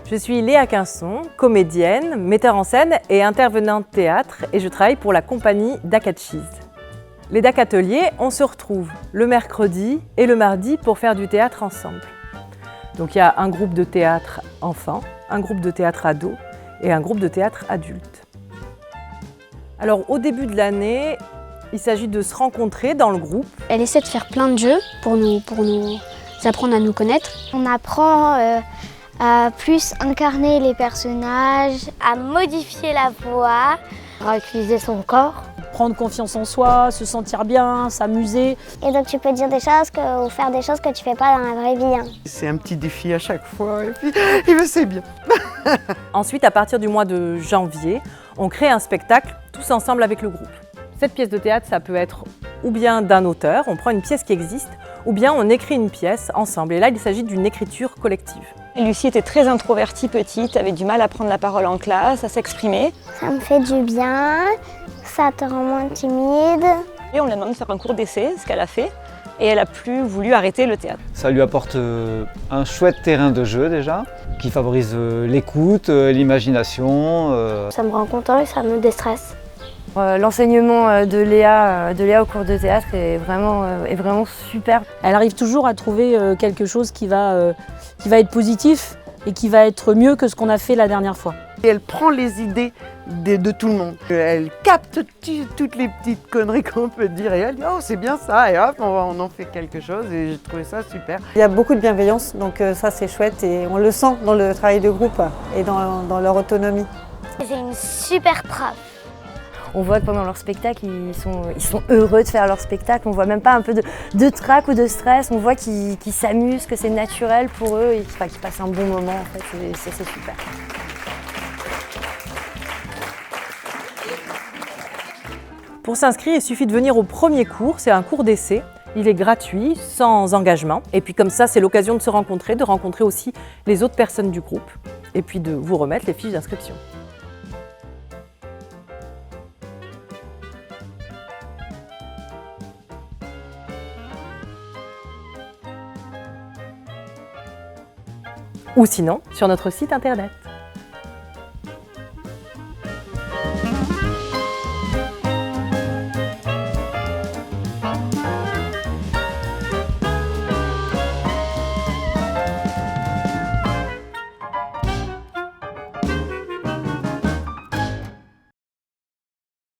Je suis Léa Quinson, comédienne, metteur en scène et intervenante théâtre et je travaille pour la compagnie Dakatchies. Les Dak Ateliers, on se retrouve le mercredi et le mardi pour faire du théâtre ensemble. Donc il y a un groupe de théâtre enfants, un groupe de théâtre ados et un groupe de théâtre adultes. Alors au début de l'année, il s'agit de se rencontrer dans le groupe. Elle essaie de faire plein de jeux pour nous apprendre à nous connaître. On apprend à plus incarner les personnages, à modifier la voix, à utiliser son corps. Prendre confiance en soi, se sentir bien, s'amuser. Et donc tu peux dire des choses ou faire des choses que tu fais pas dans la vraie vie. Hein. C'est un petit défi à chaque fois et puis c'est bien. Ensuite, à partir du mois de janvier, on crée un spectacle tous ensemble avec le groupe. Cette pièce de théâtre, ça peut être ou bien d'un auteur, on prend une pièce qui existe, ou bien on écrit une pièce ensemble. Et là, il s'agit d'une écriture collective. Lucie était très introvertie petite, avait du mal à prendre la parole en classe, à s'exprimer. Ça me fait du bien, ça te rend moins timide. Et on lui a demandé de faire un cours d'essai, ce qu'elle a fait, et elle a plus voulu arrêter le théâtre. Ça lui apporte un chouette terrain de jeu déjà, qui favorise l'écoute, l'imagination. Ça me rend content et ça me déstresse. L'enseignement de Léa au cours de théâtre est vraiment super. Elle arrive toujours à trouver quelque chose qui va être positif et qui va être mieux que ce qu'on a fait la dernière fois. Et elle prend les idées de tout le monde. Elle capte toutes les petites conneries qu'on peut dire et elle dit « Oh, c'est bien ça » et hop, on en fait quelque chose et j'ai trouvé ça super. Il y a beaucoup de bienveillance, donc ça c'est chouette et on le sent dans le travail de groupe et dans leur autonomie. J'ai une super prof. On voit que pendant leur spectacle, ils sont heureux de faire leur spectacle. On voit même pas un peu de trac ou de stress. On voit qu'ils s'amusent, que c'est naturel pour eux et qu'ils passent un bon moment. En fait, c'est super. Pour s'inscrire, il suffit de venir au premier cours, c'est un cours d'essai. Il est gratuit, sans engagement. Et puis comme ça, c'est l'occasion de se rencontrer, de rencontrer aussi les autres personnes du groupe et puis de vous remettre les fiches d'inscription. Ou sinon sur notre site internet.